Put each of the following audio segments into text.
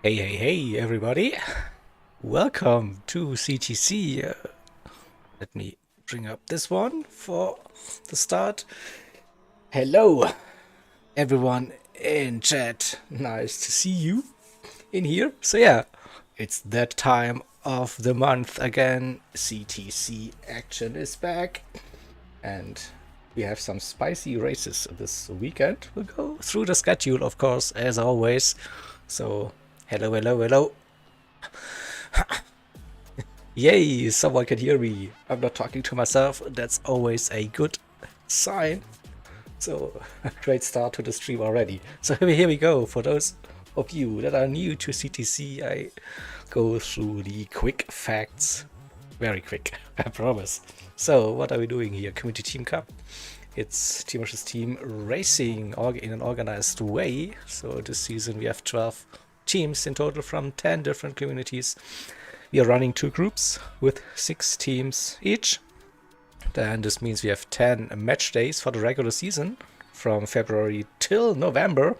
Hey, everybody. Welcome to CTC. Let me bring up this one for the start. Hello, everyone in chat. Nice to see you in here. So, yeah, it's that time of the month again. CTC action is back. And we have some spicy races this weekend. We'll go through the schedule, of course, as always. So, hello. Yay, someone can hear me. I'm not talking to myself. That's always a good sign. So, great start to the stream already. So here we go. For those of you that are new to CTC, I go through the quick facts. Very quick, I promise. So, what are we doing here? Community Team Cup. It's team versus team racing in an organized way. So this season we have 12 teams in total from 10 different communities. We are running 2 groups with 6 teams each. Then this means we have 10 match days for the regular season from February till November.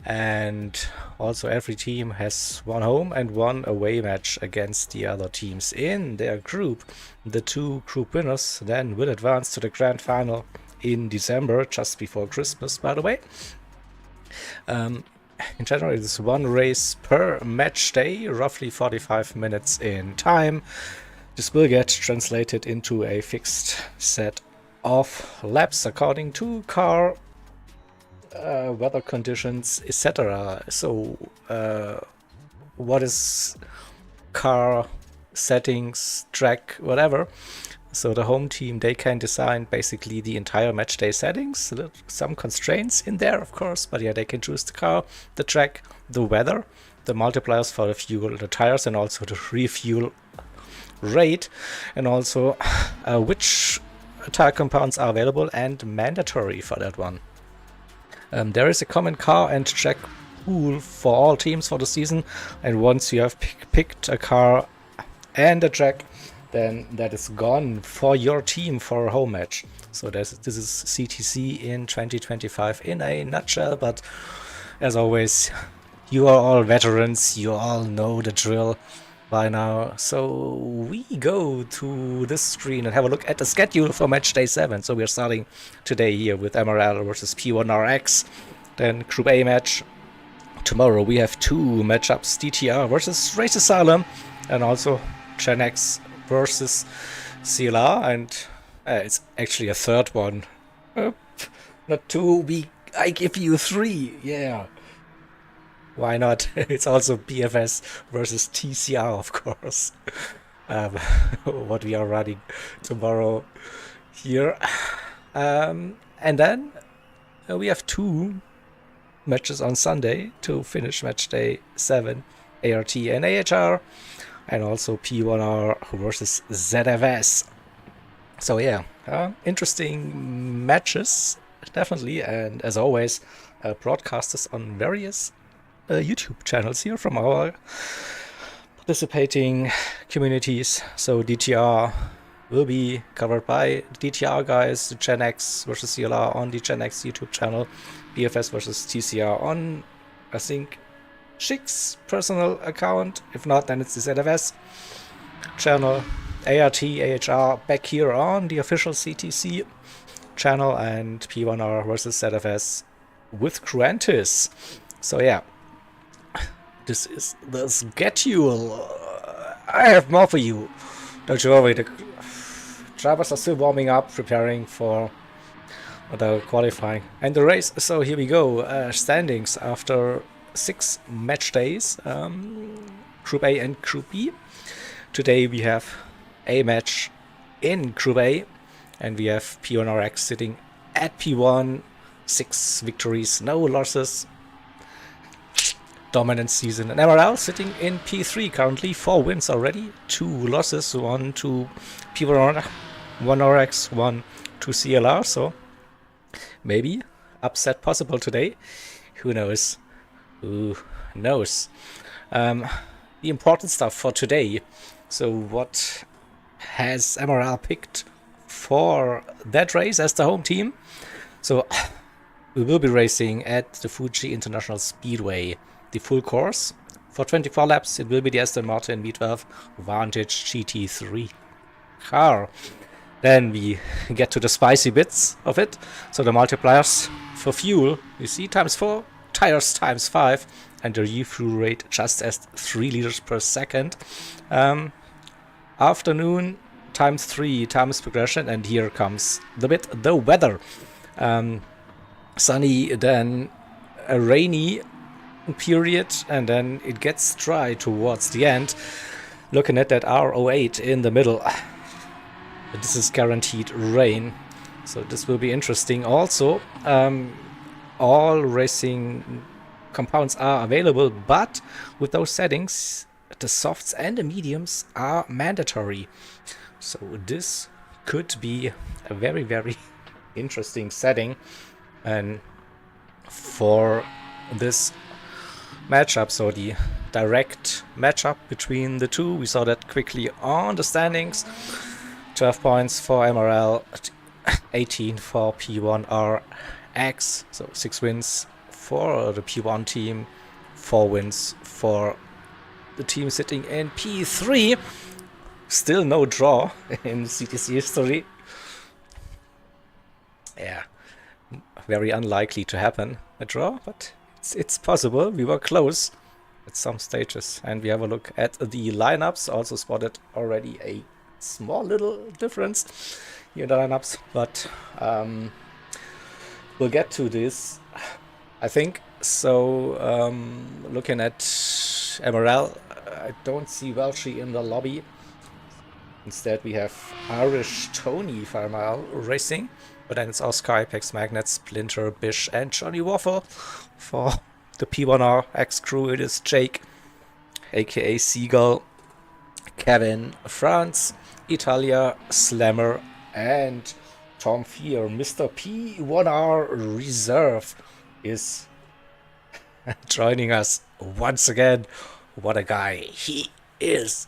And also every team has 1 home and 1 away match against the other teams in their group. The 2 group winners then will advance to the grand final in December, just before Christmas, by the way. In general, it is 1 race per match day, roughly 45 minutes in time. This will get translated into a fixed set of laps according to car weather conditions, etc. So what is car settings, track, whatever. So the home team, they can design basically the entire match day settings. Some constraints in there, of course, but yeah, they can choose the car, the track, the weather, the multipliers for the fuel, the tires, and also the refuel rate, and also which tire compounds are available and mandatory for that one. There is a common car and track pool for all teams for the season, and once you have picked a car and a track, then that is gone for your team for a home match. So this is CTC in 2025 in a nutshell, but as always, you are all veterans, you all know the drill by now. So we go to this screen and have a look at the schedule for match day 7. So we're starting today here with MRL versus P1Rx, then Gr.A match. Tomorrow we have 2 matchups, DTR versus Race Asylum, and also Gen X versus CLR, and it's actually a third one. Not 2, I give you 3, yeah. Why not? It's also BFS versus TCR, of course. What we are running tomorrow here. And then we have 2 matches on Sunday to finish match day 7, ART and AHR, and also P1R versus ZFS. So yeah, interesting matches, definitely, and as always, broadcasters on various YouTube channels here from our participating communities. So DTR will be covered by the DTR guys, the Gen X versus CLR on the Gen X YouTube channel, BFS versus TCR on, I think, Chick's personal account. If not, then it's the ZFS channel. ART, AHR back here on the official CTC channel, and P1R versus ZFS with Grantis. So yeah, this is the schedule. I have more for you. Don't you worry, the drivers are still warming up, preparing for the qualifying and the race. So here we go. Standings after 6 match days, Group A and Group B. Today we have a match in Group A, and we have P1Rx sitting at P1, 6 victories, no losses, dominant season. And MRL sitting in P3 currently, 4 wins already, 2 losses, 1 to P1Rx, 1 to CLR. So maybe upset possible today. Who knows? Who knows? The important stuff for today. So what has MRL picked for that race as the home team? So We will be racing at the Fuji International Speedway, the full course. For 24 laps, it will be the Aston Martin V12 Vantage GT3 car. Then we get to the spicy bits of it. So the multipliers for fuel, you see, ×4, tires ×5, and the refuel rate just as 3 liters per second. Afternoon ×3 times progression, and here comes the weather. Sunny, then a rainy period, and then it gets dry towards the end. Looking at that R08 in the middle. This is guaranteed rain, so this will be interesting. Also, all racing compounds are available, but with those settings, the softs and the mediums are mandatory. So this could be a very, very interesting setting. And for this matchup, so the direct matchup between the two, we saw that quickly on the standings. 12 points for MRL, 18 for P1Rx, so 6 wins for the P1 team, 4 wins for the team sitting in P3. Still no draw in CTC history. Yeah, very unlikely to happen, a draw, but it's possible. We were close at some stages. And we have a look at the lineups. Also spotted already a small little difference here in the lineups, but we'll get to this, I think. So looking at MRL, I don't see Welshi in the lobby. Instead we have Irish Tony for MRL racing, but then it's Oscar, Apex, Magnet, Splinter, Bish, and Johnny Waffle. For the P1Rx crew, it is Jake, aka Seagull, Kevin, France, Italia, Slammer, and Tom Fear. Mr. P1R Reserve is joining us once again. What a guy he is.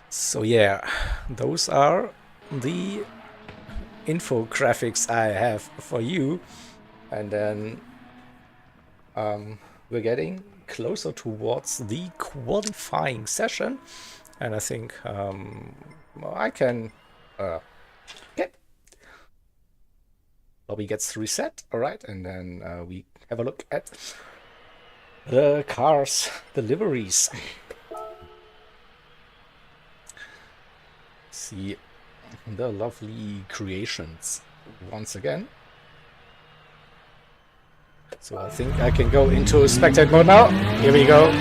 So yeah, those are the infographics I have for you. And then we're getting closer towards the qualifying session, and I think I can lobby gets reset. All right, and then we have a look at the cars, the liveries. See the lovely creations once again. So I think I can go into spectate mode now. Here we go.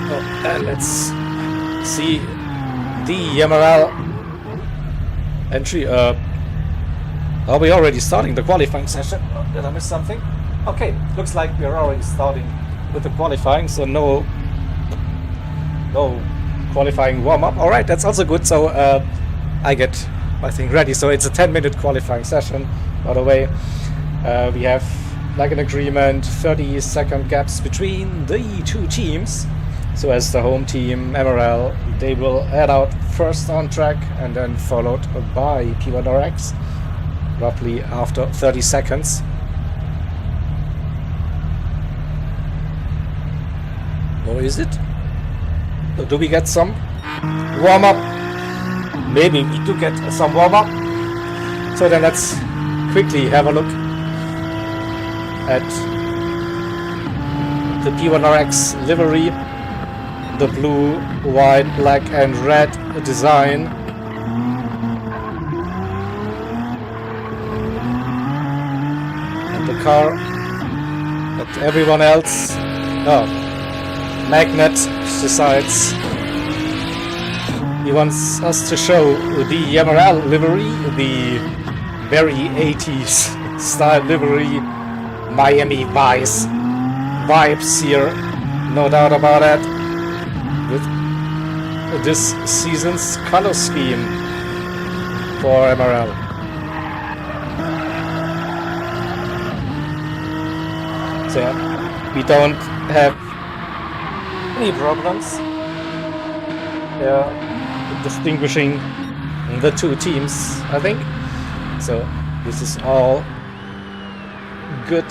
Oh, and let's see the MRL entry. Are we already starting the qualifying session? Oh, did I miss something? Okay, looks like we are already starting with the qualifying, so no qualifying warm-up. All right, that's also good. So I get my thing ready. So it's a 10-minute qualifying session, by the way. We have like an agreement, 30-second gaps between the two teams. So as the home team, MRL, they will head out first on track and then followed by P1Rx roughly after 30 seconds. Or is it? So do we get some warm-up? Maybe we do get some warm-up. So then let's quickly have a look at the P1Rx livery. The blue, white, black and red design. And the car that everyone else... Oh. Magnet decides he wants us to show the MRL livery, the very 80s style livery, Miami Vice vibes here, no doubt about it, with this season's color scheme for MRL. So yeah, we don't have any problems distinguishing the two teams, I think. So this is all good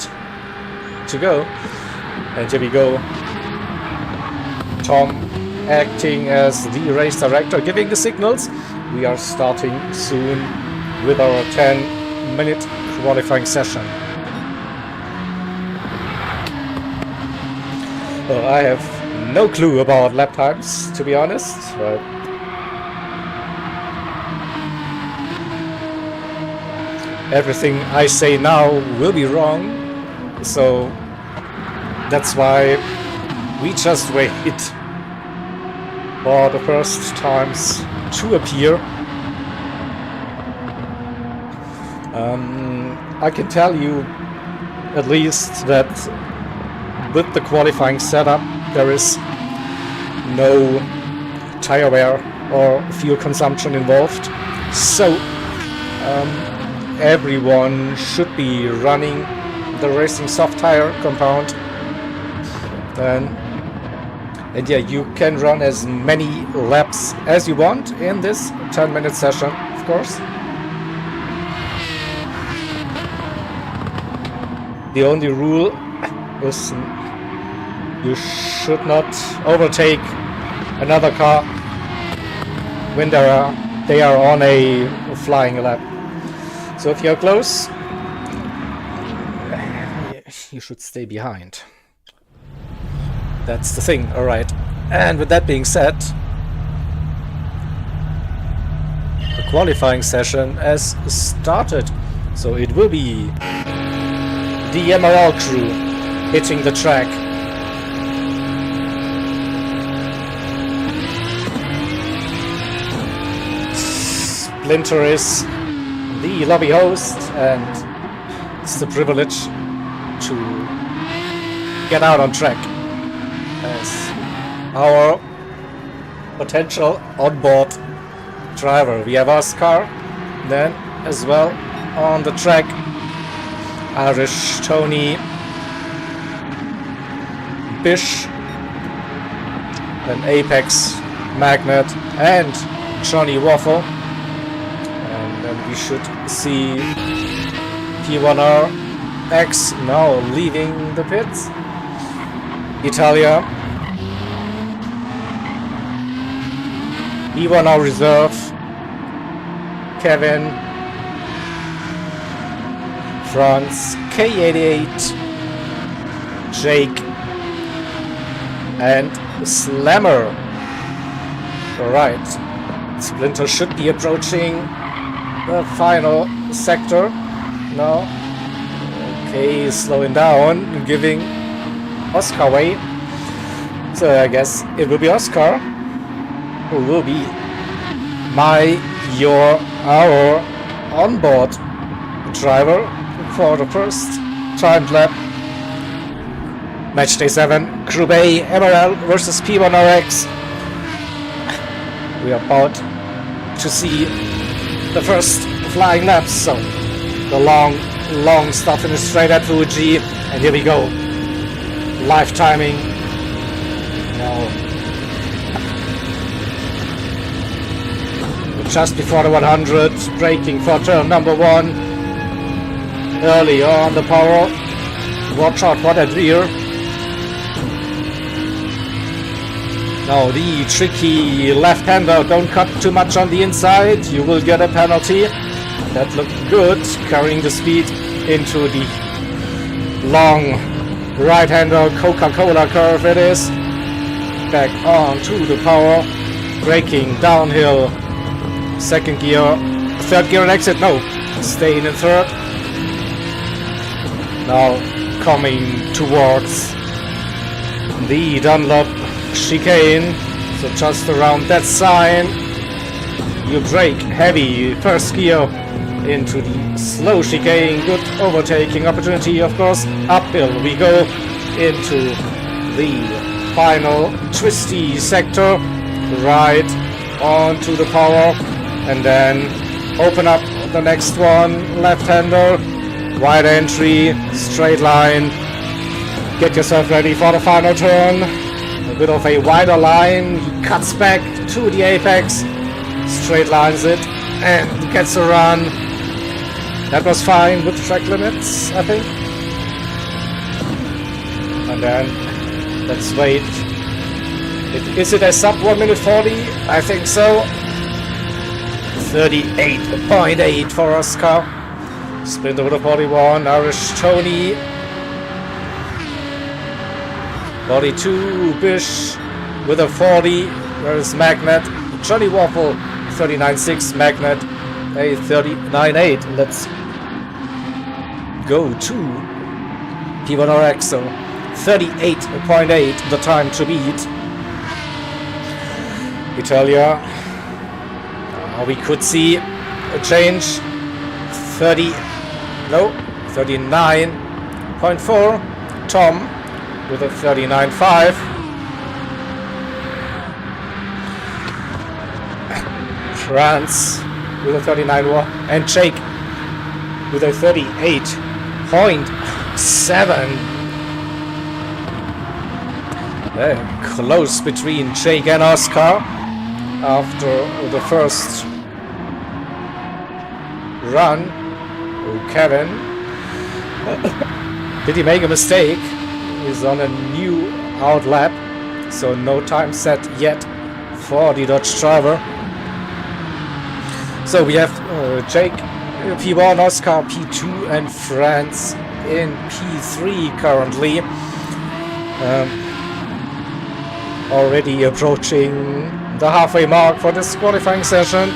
to go. And here we go. Tom acting as the race director, giving the signals. We are starting soon with our 10-minute qualifying session. Well, I have no clue about lap times, to be honest, but everything I say now will be wrong, so that's why we just wait for the first times to appear. I can tell you at least that with the qualifying setup there is no tire wear or fuel consumption involved, so everyone should be running the racing soft tire compound. And yeah, you can run as many laps as you want in this 10-minute session, of course. The only rule is you should not overtake another car when they are on a flying lap. So if you're close, you should stay behind. That's the thing, alright. And with that being said, the qualifying session has started. So it will be the MRL crew hitting the track. Splinter is the lobby host, and it's the privilege to get out on track as our potential onboard driver. We have Oscar then as well on the track, Irish Tony, Bish, an Apex Magnet, and Johnny Waffle. And then we should see P1Rx now leaving the pits. Italia, E1 reserve, Kevin, France, K88, Jake, and Slammer. Alright, Splinter should be approaching the final sector now. Okay, slowing down, giving Oscar way. So I guess it will be Oscar who will be our onboard driver for the first timed lap. Match day 7, Gr.A MRL versus P1Rx. We are about to see the first flying laps, so the long start finish straight at Fuji, and here we go. Live timing now. Just before the 100, braking for turn number 1. Early on the power. Watch out for that rear. Now the tricky left-hander, don't cut too much on the inside, you will get a penalty. That looked good, carrying the speed into the long right-hander Coca-Cola curve it is. Back on to the power, braking downhill. Second gear, third gear and exit, no, staying in third. Now coming towards the Dunlop chicane, so just around that sign, you brake heavy, first gear into the slow chicane, good overtaking opportunity of course, uphill we go into the final twisty sector, right onto the power, and then open up the next one, left-hander, wide entry, straight line, Get yourself ready for the final turn. A bit of a wider line. He cuts back to the apex. Straight lines it and gets a run. That was fine with track limits, I think. And then let's wait. Is it a sub 1 minute 40? I think so. 38.8 for Oscar. Splinter with a 41. Irish Tony. 42. Bish with a 40. There is Magnet. Johnny Waffle. 39.6. Magnet. A 39.8. Let's go to P1Rx. So 38.8 the time to beat. Italia. We could see a change. 39.4. Tom with a 39.5. France with a 39.1. And Jake with a 38.7. Close between Jake and Oscar after the first run. Oh, Kevin. Did he make a mistake? He's on a new out lap, so no time set yet for the Dodge driver. So we have Jake P1, Oscar P2, and France in P3 currently. Already approaching the halfway mark for this qualifying session.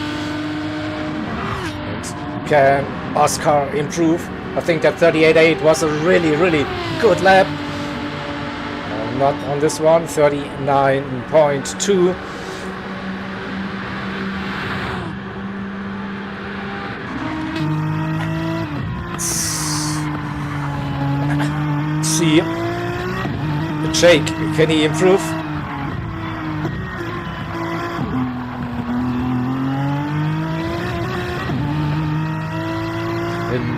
And can Oscar improve? I think that 38.8 was a really good lap. Not on this one. 39.2. See Jake, can he improve?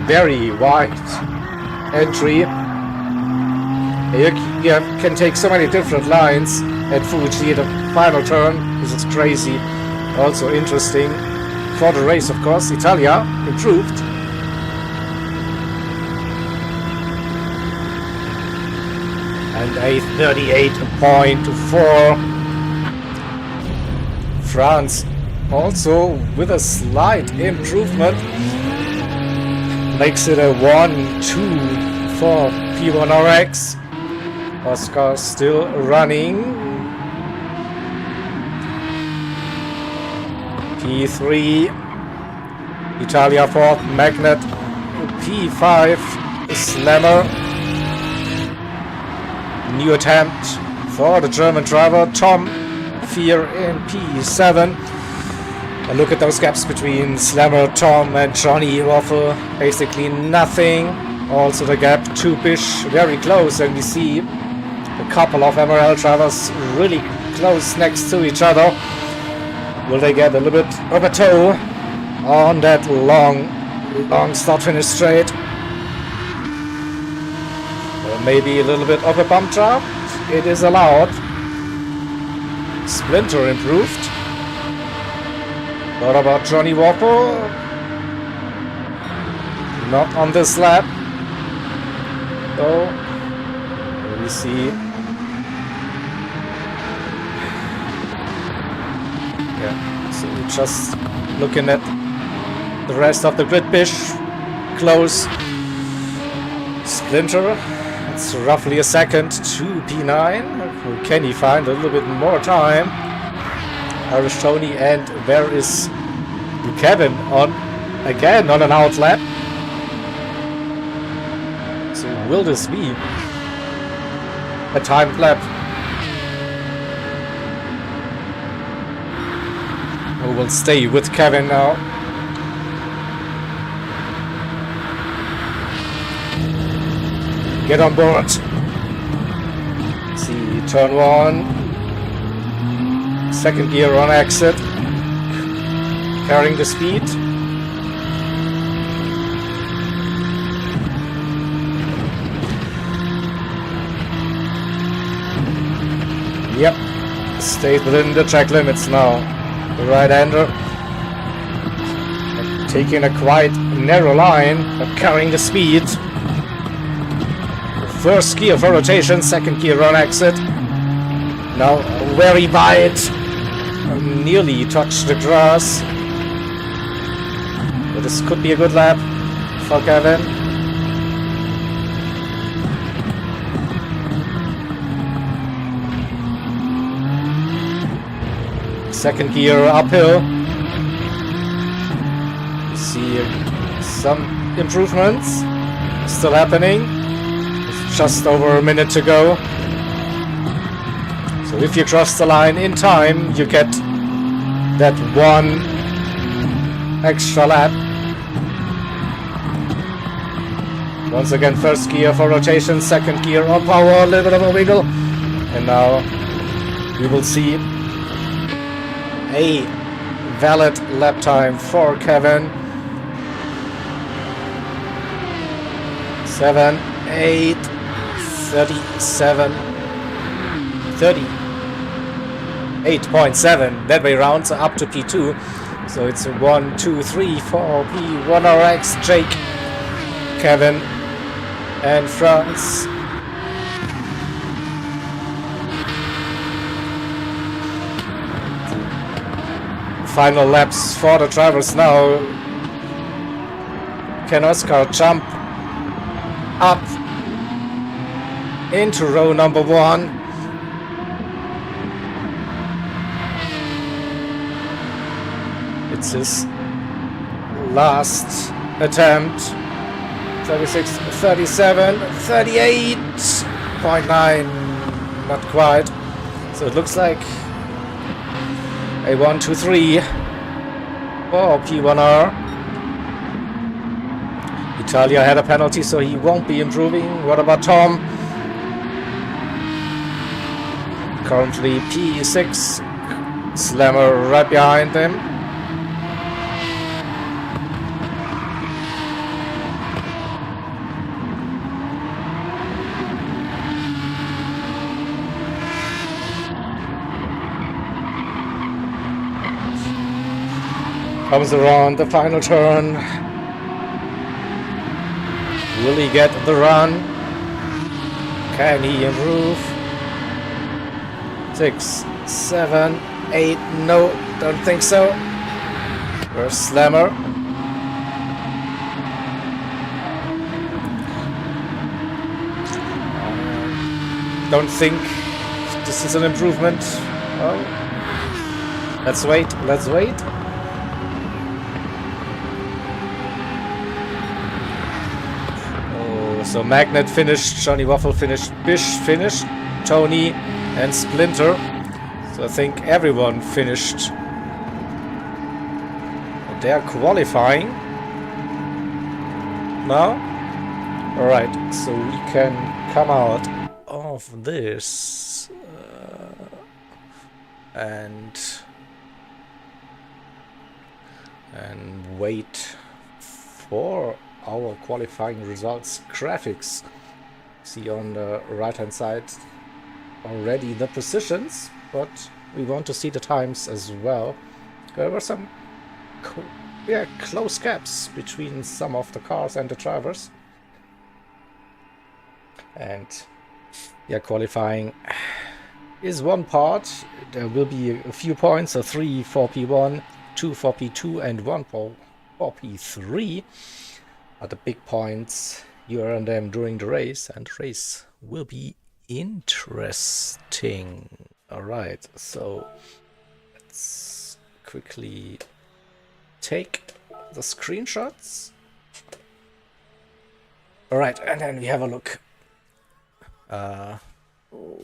Very wide entry. You can take so many different lines at Fuji. The final turn, this is crazy. Also interesting for the race, of course. Italia improved. And a 38.4. France also with a slight improvement. Makes it a 1-2 for P1Rx. Oscar still running. P3. Italia 4th. Magnet. P5. Slammer. New attempt for the German driver. Tom Fear in P7. And look at those gaps between Slammer, Tom, and Johnny Waffle. Basically nothing. Also the gap to Bish very close, and we see a couple of MRL drivers really close next to each other. Will they get a little bit of a toe on that long start finish straight? Or maybe a little bit of a bump job. It is allowed. Splinter improved. What about Johnny Waffle? Not on this lap. So, we see. Yeah, so just looking at the rest of the grid. Bish, close. Splinter, it's roughly a second to P9. Can he find a little bit more time? Irish Tony, and there is Kevin on again on an out lap. So will this be a timed lap? We will stay with Kevin now. Get on board. See, turn 1. Second gear on exit, carrying the speed. Yep, stays within the track limits now. The right-hander taking a quite narrow line, but carrying the speed. First gear for rotation, second gear on exit. Now very wide, nearly touched the grass. But this could be a good lap for Kevin. Second gear uphill. You see some improvements still happening. It's just over a minute to go. So if you cross the line in time, you get that one extra lap. Once again, first gear for rotation, second gear on power, a little bit of a wiggle. And now we will see a valid lap time for Kevin. 7, 8, 37, 38.7, that way round, so up to P2. So it's 1, 2, 3, 4, P1Rx, Jake, Kevin, and France. Final laps for the drivers now. Can Oscar jump up into row number 1? It's his last attempt. 36, 37, 38.9, not quite. So it looks like a 1, 2, 3 for P1R. Italia had a penalty, so he won't be improving. What about Tom? Currently P6, Slammer right behind them. Comes around the final turn. Will he get the run? Can he improve? 6, 7, 8. No, don't think so. Where's Slammer? Don't think this is an improvement. Oh. Let's wait, let's wait. So Magnet finished, Johnny Waffle finished, Bish finished, Tony and Splinter. So I think everyone finished their qualifying now. Alright, so we can come out of this and wait for our qualifying results graphics. See on the right hand side already the positions, but we want to see the times as well. There were some close gaps between some of the cars and the drivers. And qualifying is one part. There will be a few points, so 3 for P1, 2 for P2 and 1 for P3. Are the big points. You earn them during the race, and the race will be interesting. Alright, so let's quickly take the screenshots. Alright, and then we have a look.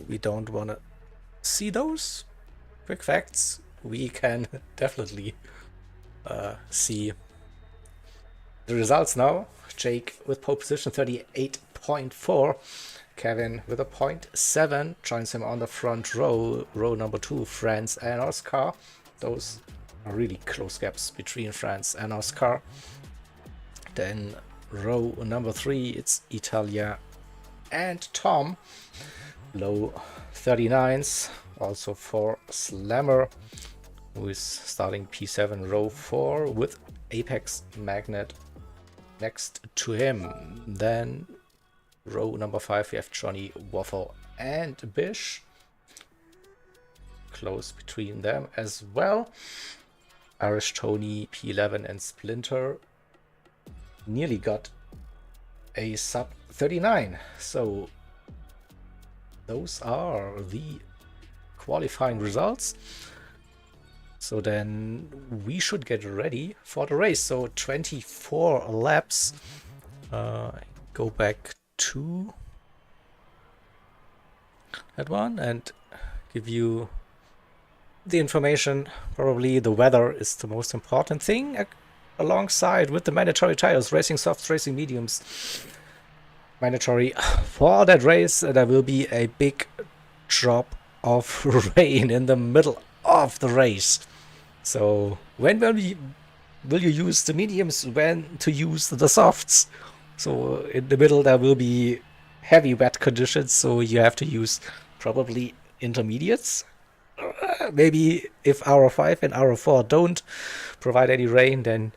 We don't want to see those quick facts. We can definitely see the results now. Jake with pole position 38.4. Kevin with a 0.7 joins him on the front row. Row number 2, France and Oscar. Those are really close gaps between France and Oscar. Then row number 3, it's Italia and Tom. Low 39s. also for Slammer, who is starting P7 row 4 with Apex Magnet next to him. Then row number 5 we have Johnny, Waffle and Bish. Close between them as well. Irish Tony, P11 and Splinter nearly got a sub 39. So those are the qualifying results. So then we should get ready for the race. So 24 laps. Go back to that one and give you the information. Probably the weather is the most important thing, alongside with the mandatory tires, racing softs, racing mediums. Mandatory for that race. There will be a big drop of rain in the middle of the race. So when will you use the mediums, when to use the softs? So in the middle there will be heavy wet conditions, so you have to use probably intermediates. Maybe if hour 5 and hour 4 don't provide any rain, then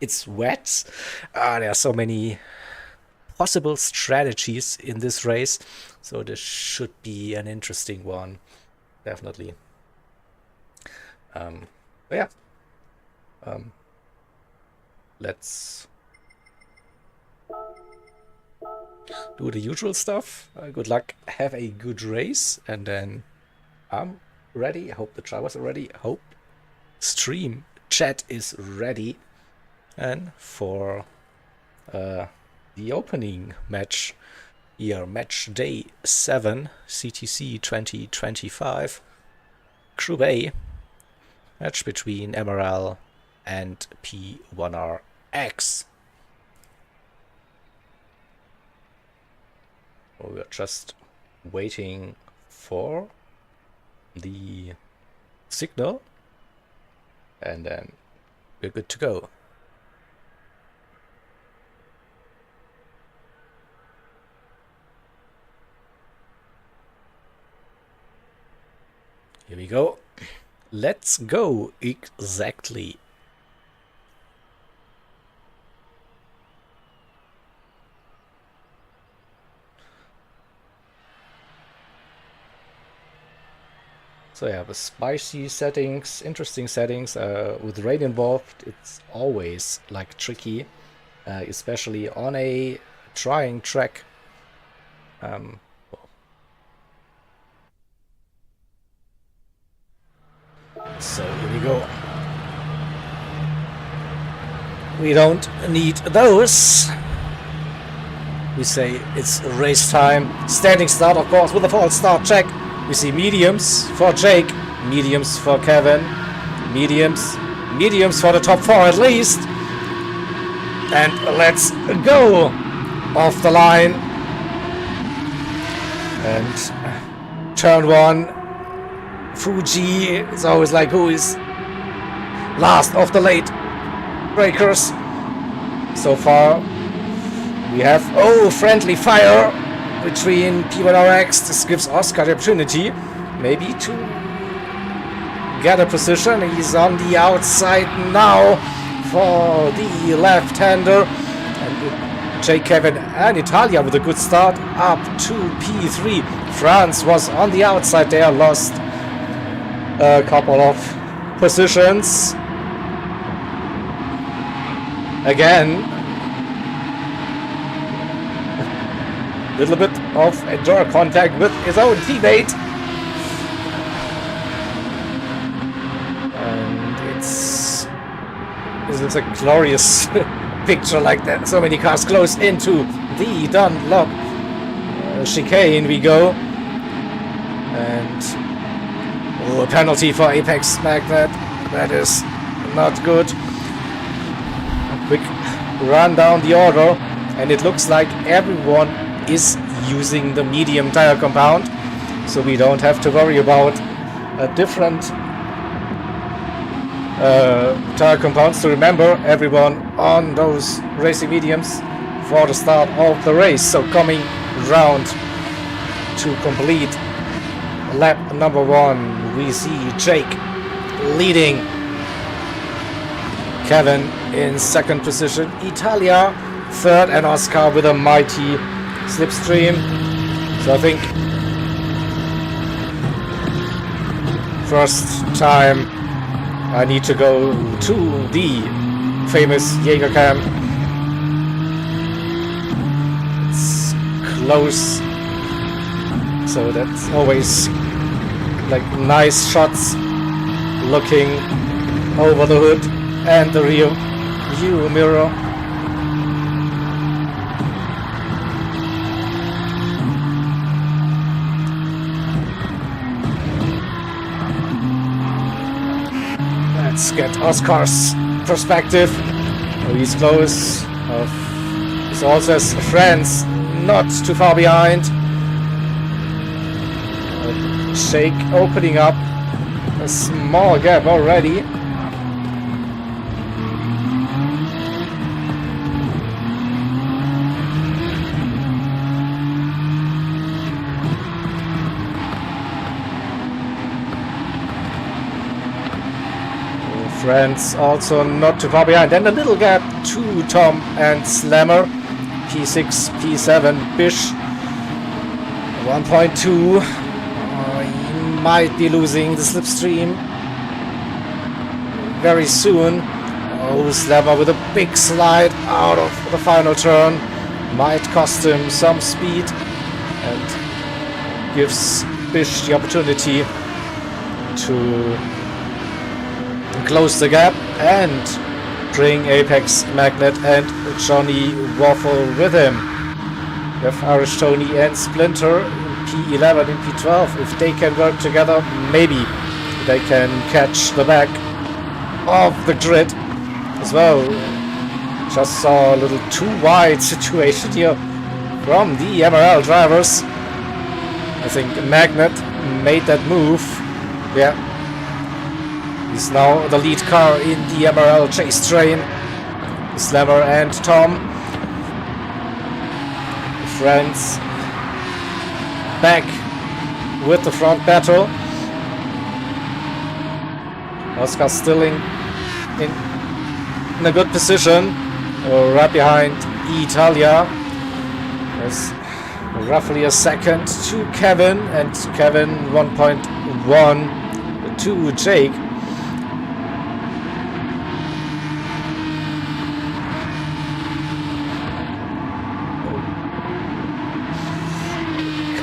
it's wet. There are so many possible strategies in this race, so this should be an interesting one, definitely. Yeah, let's do the usual stuff. Good luck, have a good race, and then I'm ready. I hope the drivers are ready. Hope stream chat is ready. And for the opening match here, match day 7, CTC 2025, Gr.A, match between MRL and P1Rx. We're just waiting for the signal, and then we're good to go. Here we go. Let's go. Exactly. So yeah, the spicy settings, interesting settings. With rain involved, it's always like tricky, especially on a trying track. So here we go. We don't need those. We say it's race time. Standing start, of course, with a false start check. We see mediums for Jake, mediums for Kevin, mediums for the top 4 at least. And let's go off the line. And turn 1. Fuji is always like, who is last of the late breakers. So far we have friendly fire between P1Rx. This gives Oscar the opportunity maybe to get a position. He's on the outside now for the left-hander, and Jake, Kevin and Italia with a good start up to P3. France was on the outside there, lost a couple of positions. Again, a little bit of a door contact with his own teammate. And this is a glorious picture like that. So many cars close into the Dunlop chicane we go. And a penalty for Apex Magnet. That is not good. A quick run down the order, and it looks like everyone is using the medium tire compound, so we don't have to worry about different tire compounds. To remember, everyone on those racing mediums for the start of the race. So coming round to complete lap number 1, we see Jake leading, Kevin in second position, Italia third, and Oscar with a mighty slipstream. So I think first time I need to go to the famous Jaeger camp. It's close, so that's always like nice shots looking over the hood and the rear view mirror. Let's get Oscar's perspective. Oh, he's close. He also has friends not too far behind. Shake opening up a small gap already. Friends also not too far behind, and a little gap to Tom and Slammer. P6, P7, Bish 1.2. He might be losing the slipstream very soon. Oh, Slammer with a big slide out of the final turn might cost him some speed and gives Bish the opportunity to close the gap and bring Apex, Magnet and Johnny Waffle with him. We have Irish Tony and Splinter in P11 and P12. If they can work together, maybe they can catch the back of the grid as well. Just saw a little too wide situation here from the MRL drivers. I think Magnet made that move. Yeah. He's now the lead car in the MRL chase train. Slammer and Tom. Friends back with the front battle. Oscar still in a good position. Right behind Italia. There's roughly a second to Kevin, and Kevin 1.1 to Jake.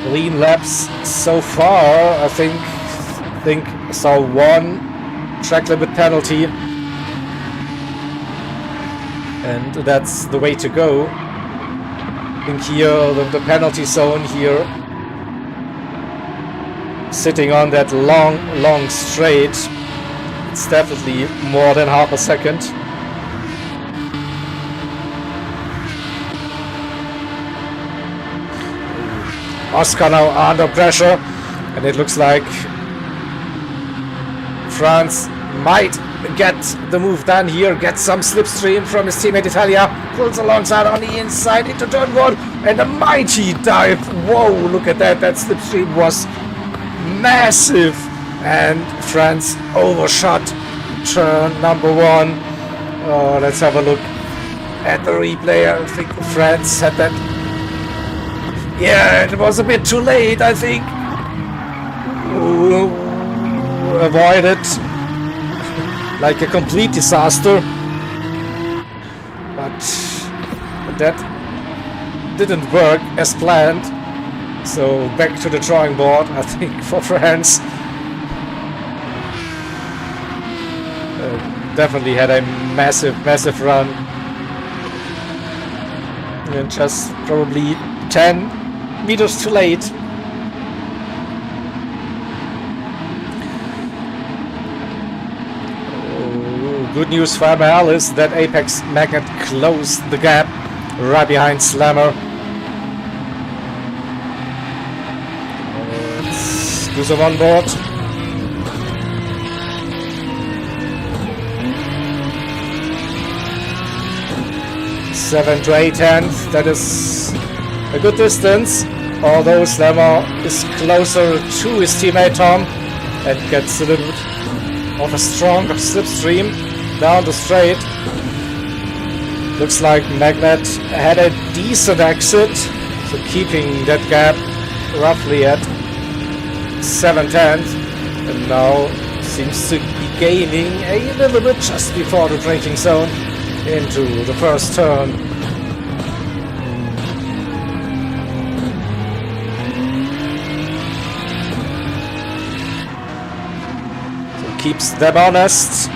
Clean laps so far. I think saw one track limit penalty, and that's the way to go. I think here the penalty zone here, sitting on that long straight, it's definitely more than half a second. Oscar now under pressure, and it looks like France might get the move done here, get some slipstream from his teammate Italia, pulls alongside on the inside into turn 1, and a mighty dive. Whoa, look at that, that slipstream was massive, and France overshot turn number 1. Oh, let's have a look at the replay. I think France had that. Yeah, it was a bit too late, I think. Ooh, avoided like a complete disaster. But that didn't work as planned. So back to the drawing board, I think, for France. Definitely had a massive run. And just probably 10 meters too late. Oh, good news for MRL is that Apex Magnet closed the gap right behind Slammer. Let's do some on board. Seven to 8 tenths. That is a good distance. although Slammer is closer to his teammate Tom and gets a little bit of a stronger slipstream down the straight. Looks like Magnet had a decent exit, so keeping that gap roughly at 7/10, and now seems to be gaining a little bit just before the braking zone into the first turn. So keeps them honest.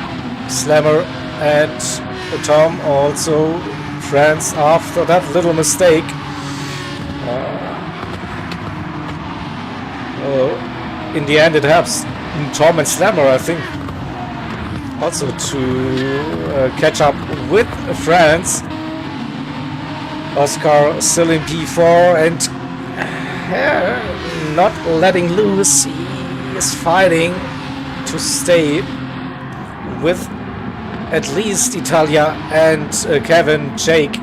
Slammer and Tom also friends after that little mistake. In the end it helps Tom and Slammer, I think, also to catch up with friends. Oscar still in P4 and not letting loose. He is fighting to stay with at least Italia and Kevin. Jake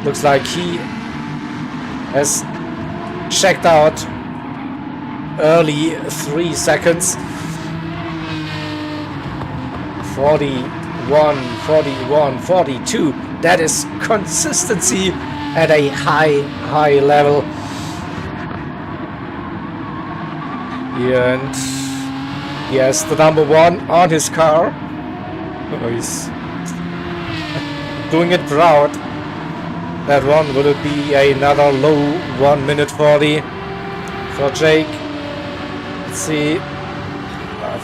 looks like he has checked out early 3 seconds. 41, 41, 42. That is consistency at a high level. And he has the number 1 on his car. Oh, he's doing it proud. That one, will it be another low 1 minute 40 for Jake? Let's see.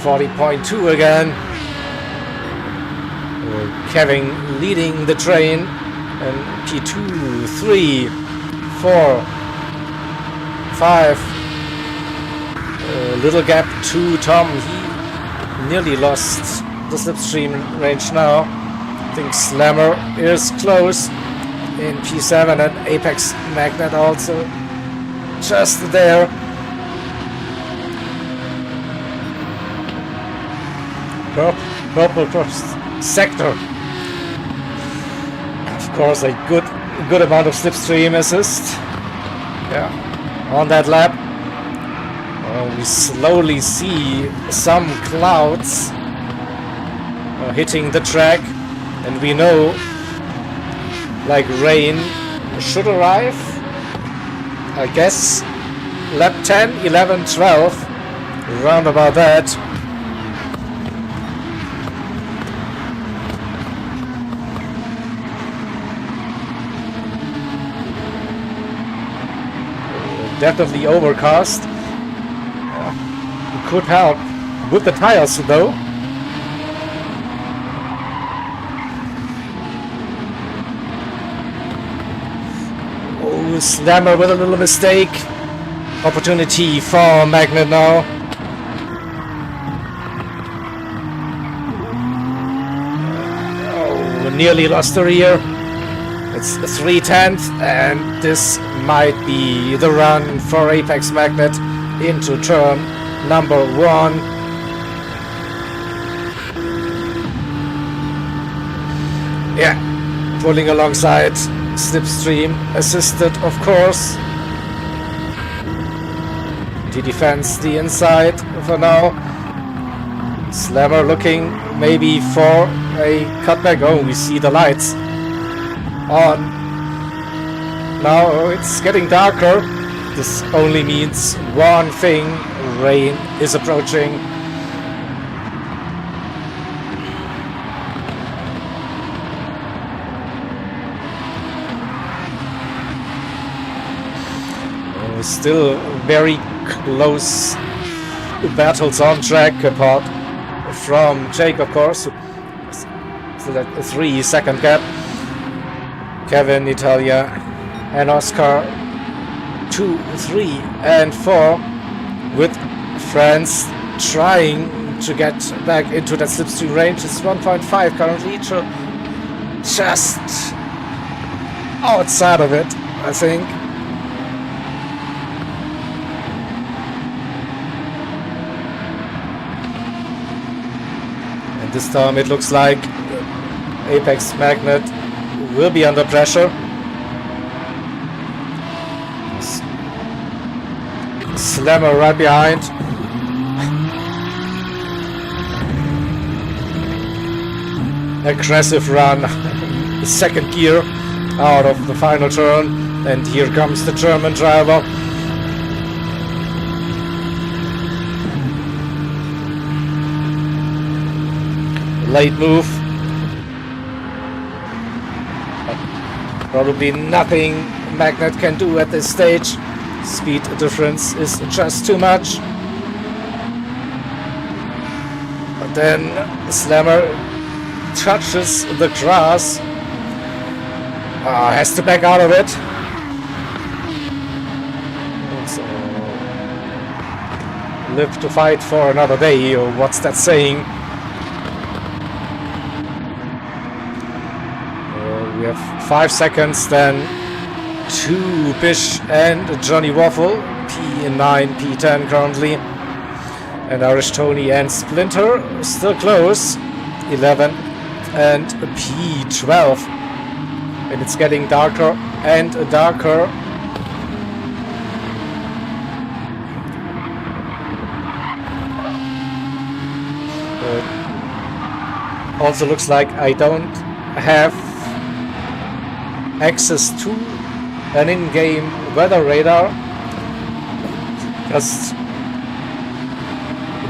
40.2 again. Kevin leading the train. And P2, 3, 4, 5. Little gap to Tom. He nearly lost the slipstream range now. I think Slammer is close in P7 and Apex Magnet also just there. Purple first sector. Of course, a good amount of slipstream assist. Yeah, on that lap. We slowly see some clouds hitting the track, and we know like rain should arrive, I guess, lap 10, 11, 12, round about that. Definitely overcast. Could help with the tires though. Oh, Slammer with a little mistake. Opportunity for Magnet now. Oh, nearly lost the rear. It's 3/10, and this might be the run for Apex Magnet into turn number 1. Yeah, pulling alongside, slipstream assisted, of course. He defends the inside for now. Slammer looking maybe for a cutback. Oh, we see the lights on. Now it's getting darker. This only means one thing: rain is approaching. Still very close battles on track, apart from Jake, of course. So that 3 second gap. Kevin, Italia, and Oscar 2, 3, and 4, with France trying to get back into that slipstream range. It's 1.5 currently, just outside of it, I think. And this time it looks like Apex Magnet will be under pressure. Slammer right behind. Aggressive run. The second gear out of the final turn. And here comes the German driver. Late move. Probably nothing Magnet can do at this stage. Speed difference is just too much. But then Slammer touches the grass. Has to back out of it. So, live to fight for another day, or what's that saying? We have 5 seconds then. 2 Bish and Johnny Waffle, P9, P10 currently, and Irish Tony and Splinter still close, 11 and P12, and it's getting darker and darker. Also looks like I don't have access to an in-game weather radar. Just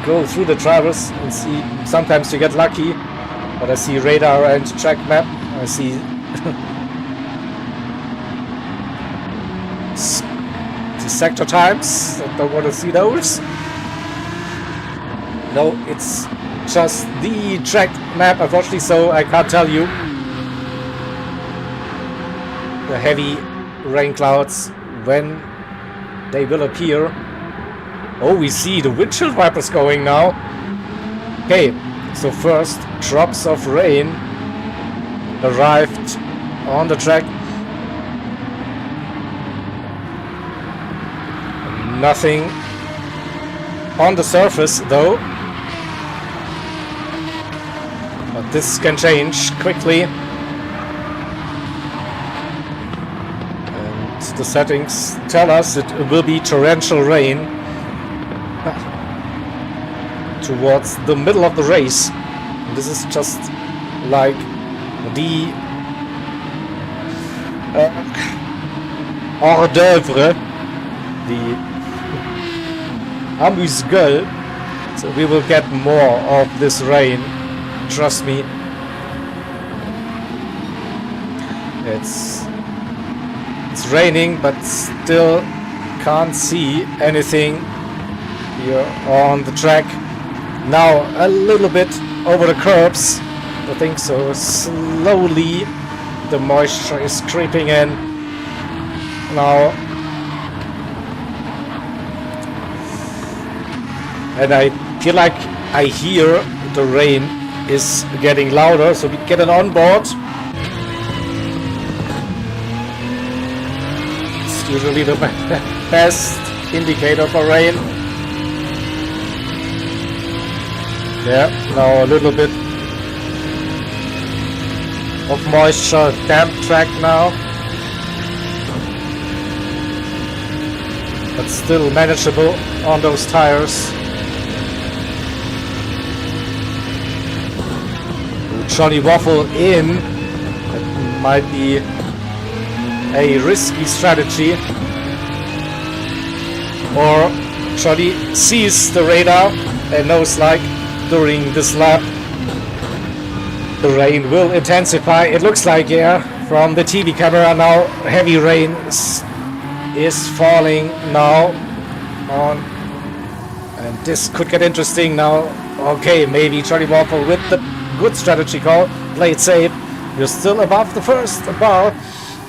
go through the drivers and see. Sometimes you get lucky, but I see radar and track map. I see the sector times. I don't want to see those. No, it's just the track map, unfortunately, so I can't tell you. The heavy rain clouds, when they will appear. Oh, we see the windshield wipers going now. Okay, so first drops of rain arrived on the track. Nothing on the surface though. But this can change quickly. The settings tell us it will be torrential rain towards the middle of the race. This is just like the hors d'oeuvre, the amuse-gueule. So we will get more of this rain, trust me. It's raining, but still can't see anything here on the track. Now a little bit over the curbs. I think so. Slowly the moisture is creeping in. Now, and I feel like I hear the rain is getting louder, so we get an onboard. Usually the best indicator for rain. Yeah, now a little bit of moisture, damp track now, but still manageable on those tires. Johnny Waffle in. That might be a risky strategy, or Johnny sees the radar and knows like during this lap the rain will intensify. It looks like, yeah, from the TV camera now heavy rain is falling now on, and this could get interesting now. Okay, maybe Johnny Waffle with the good strategy call, play it safe. You're still above the first bar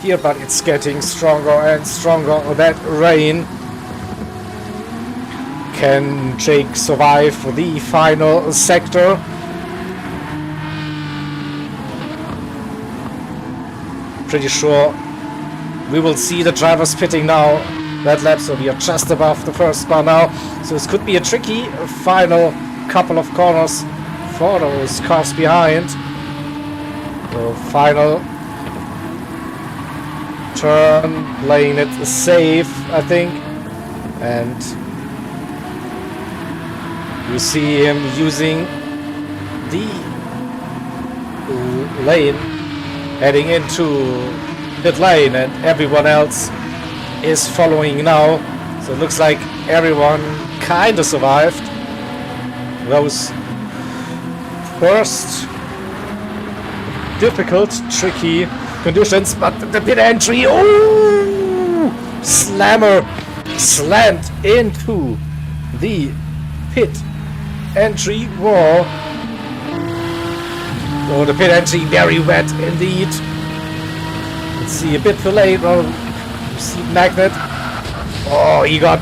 here, but it's getting stronger and stronger. That rain. Can Jake survive the final sector? Pretty sure we will see the drivers pitting now that lap, so we are just above the first bar now. So this could be a tricky final couple of corners for those cars behind. So final turn, playing it safe, I think, and You see him using the lane, heading into pit lane, and everyone else is following now. So it looks like everyone kind of survived those first difficult, tricky conditions, but the pit entry, oh, slammer slammed into the pit entry wall. Oh, the pit entry very wet indeed. Let's see, a bit too late. Oh, see Magnet. Oh, he got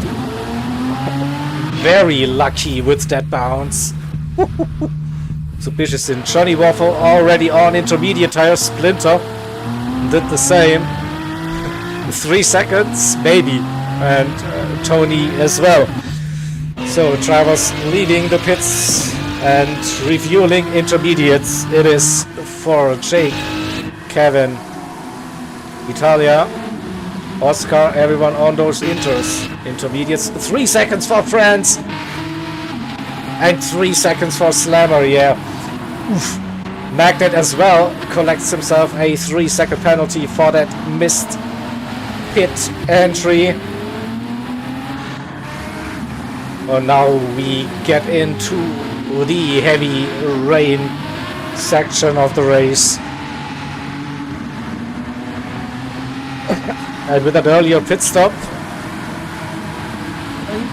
very lucky with that bounce. Suspicious in Johnny Waffle already on intermediate tires. Splinter did the same. 3 seconds, maybe. And Tony as well. So drivers leaving the pits and refueling intermediates. It is for Jake, Kevin, Italia, Oscar, everyone on those intermediates. 3 seconds for France and 3 seconds for Slammer. Yeah. Oof. Magnet as well collects himself a 3-second penalty for that missed pit entry. Oh, now we get into the heavy rain section of the race. And with that earlier pit stop,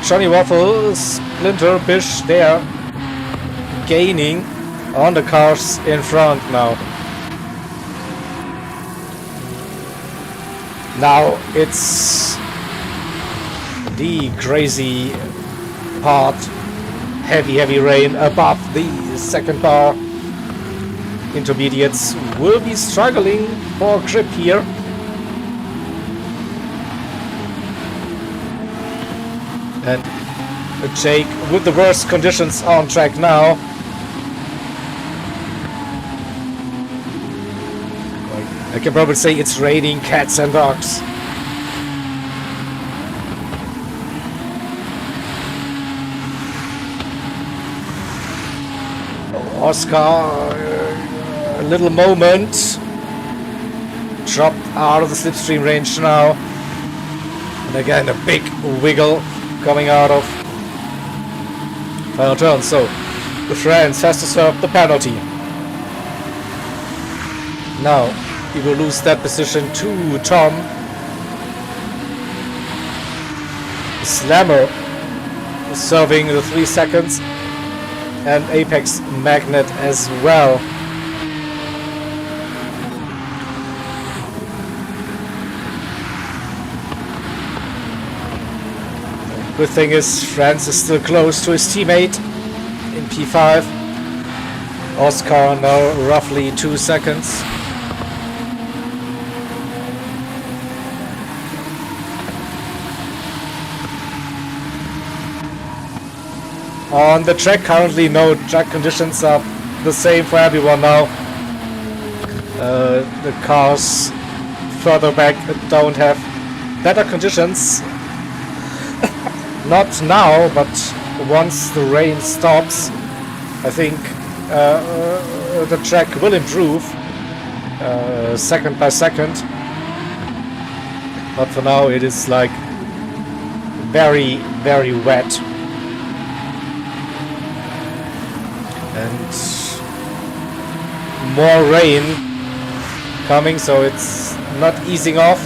Johnny Waffle, Splinter, Bish there, gaining on the cars in front now. Now it's the crazy part. Heavy rain above the second bar. Intermediates will be struggling for grip here. And Jake with the worst conditions on track now. I can probably say it's raining cats and dogs. Oscar, a little moment, dropped out of the slipstream range now, and again a big wiggle coming out of final turn. So the France has to serve the penalty. Now he will lose that position to Tom. Slammer serving the 3 seconds. And Apex Magnet as well. Good thing is France is still close to his teammate in P5. Oscar now roughly 2 seconds. On the track currently, no track conditions are the same for everyone now. The cars further back don't have better conditions. Not now, but once the rain stops, I think the track will improve second by second. But for now it is like very wet. And more rain coming, so it's not easing off.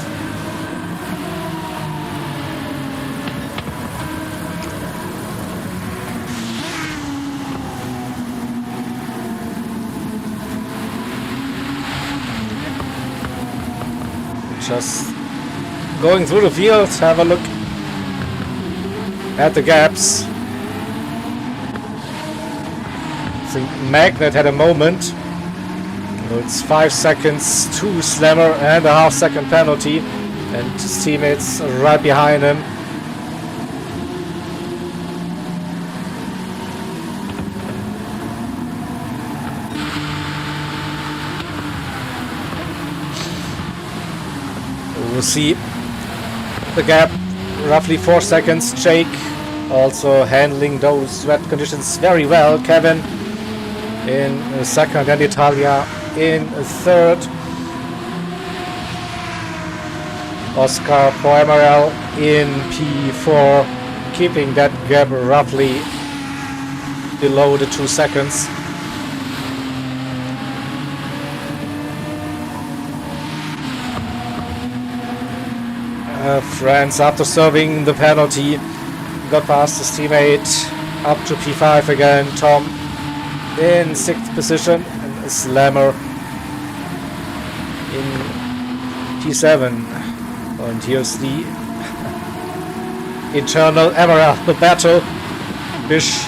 Just going through the field, have a look at the gaps. Magnet had a moment. It's 5 seconds to Slammer and a half-second penalty, and his teammates right behind him. We'll see the gap, roughly 4 seconds. Jake Also handling those wet conditions very well. Kevin in second and Italia in third. Oscar for MRL in P4, keeping that gap roughly below the 2 seconds. France, after serving the penalty, got past his teammate up to P5 again. Tom in 6th position and Slammer in P7. And here's the internal MRL battle. Bish,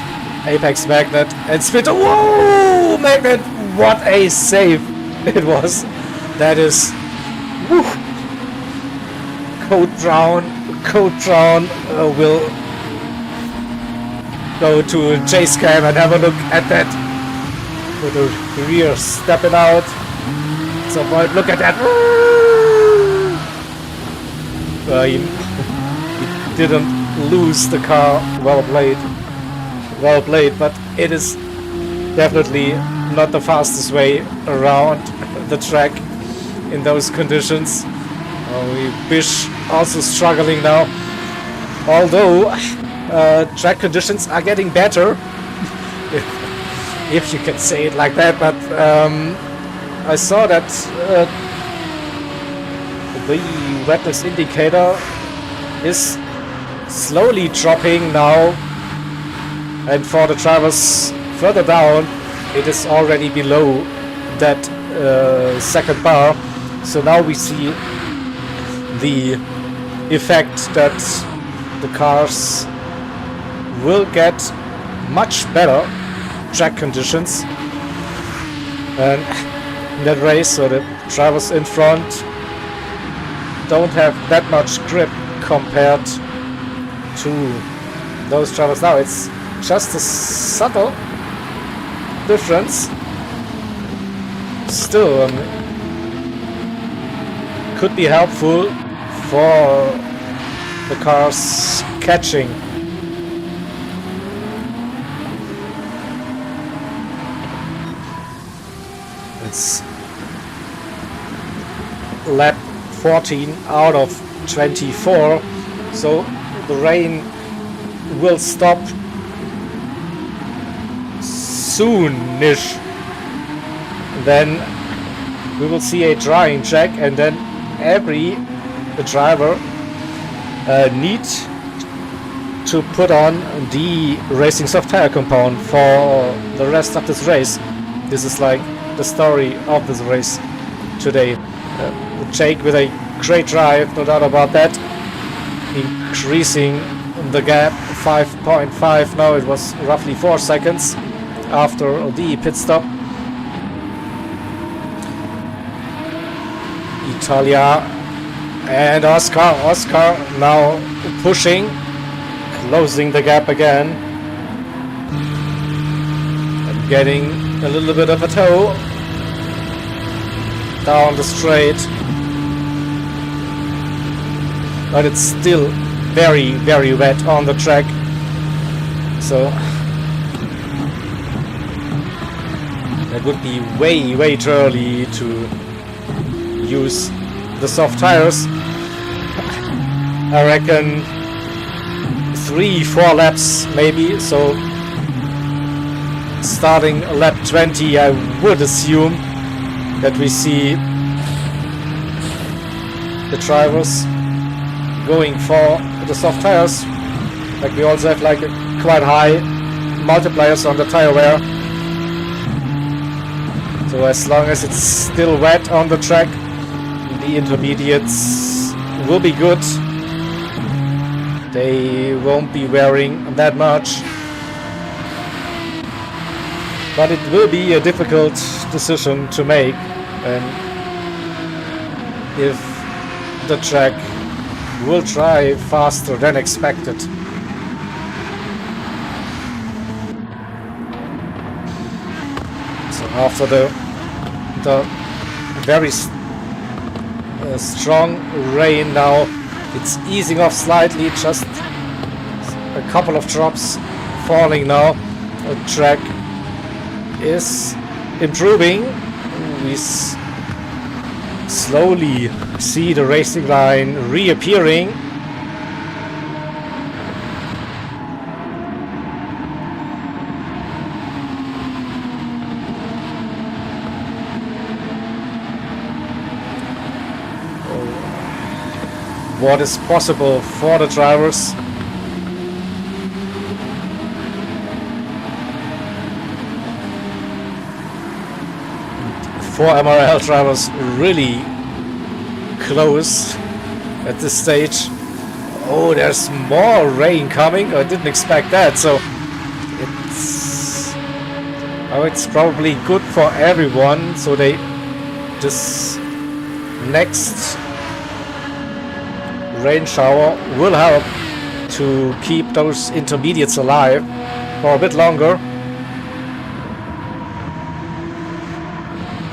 Apex Magnet, and Splitter. Whoa! Magnet, what a save it was. That is. Woo. Code Brown will go to chase cam and have a look at that. With the rear stepping out. So look at that. He didn't lose the car. Well played, but it is definitely not the fastest way around the track in those conditions. Bish also struggling now, although track conditions are getting better, if you can say it like that. But I saw that the wetness indicator is slowly dropping now, and for the drivers further down it is already below that second bar. So now we see the effect that the cars will get much better track conditions, and in that race, so the drivers in front don't have that much grip compared to those drivers now. It's just a subtle difference. Still, could be helpful for the cars catching. It's lap 14 out of 24, so the rain will stop soonish. Then we will see a drying check, and then the driver needs to put on the racing soft tire compound for the rest of this race. This is like the story of this race today. Jake with a great drive, no doubt about that, increasing the gap 5.5. Now it was roughly 4 seconds after the pit stop. Italia and Oscar now pushing, closing the gap again, and getting a little bit of a tow down the straight, but it's still very, very wet on the track, so it would be way too early to use the soft tires. I reckon 3-4 laps maybe, so starting lap 20 I would assume that we see the drivers going for the soft tires. Like, we also have like quite high multipliers on the tire wear, so as long as it's still wet on the track, the intermediates will be good. They won't be wearing that much, but it will be a difficult decision to make, and if the track will drive faster than expected. So after the very strong rain now, it's easing off slightly, just a couple of drops falling now. The track is improving. We slowly see the racing line reappearing. What is possible for the drivers. For MRL drivers, really close at this stage. Oh, there's more rain coming. I didn't expect that. So it's probably good for everyone. So this next rain shower will help to keep those intermediates alive for a bit longer.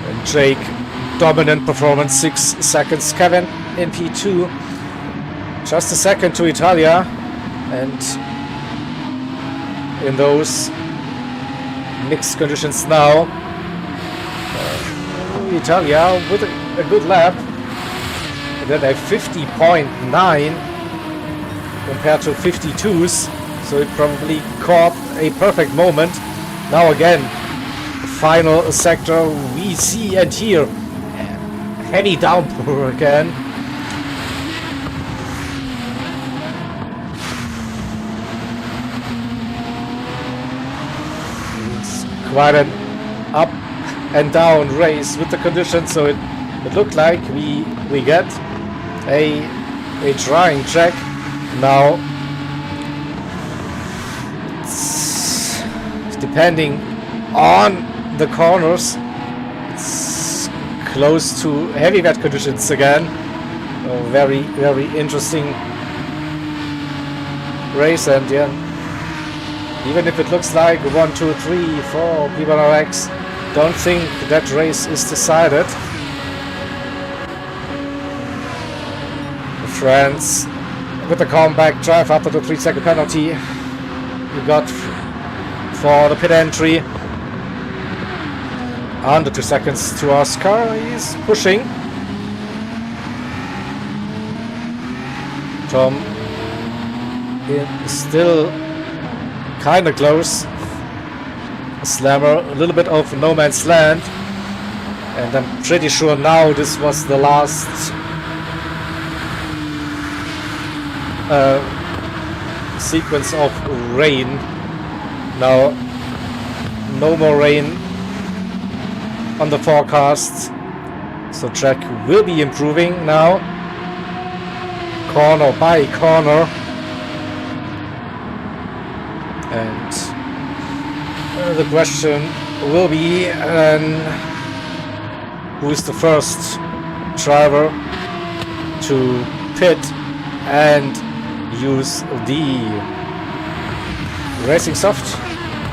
And Jake, dominant performance, 6 seconds. Kevin in P2, just a second to Italia, and in those mixed conditions now, Italia with a good lap. Then a 50.9 compared to 52s, so it probably caught a perfect moment. Now again, the final sector we see and hear heavy downpour again. It's quite an up and down race with the conditions, so it looked like we get a drying track now. It's depending on the corners, it's close to heavy wet conditions again. A very interesting race, and yeah, even if it looks like 1, 2, 3 for P1Rx, don't think that race is decided. France with the comeback drive after the 3-second penalty we got for the pit entry. Under 2 seconds to Oscar. He's pushing. Tom is still kind of close. Slammer, a little bit of no man's land, and I'm pretty sure now this was the last sequence of rain. Now no more rain on the forecast, so track will be improving now, corner by corner. And the question will be who is the first driver to pit and use the Racing Soft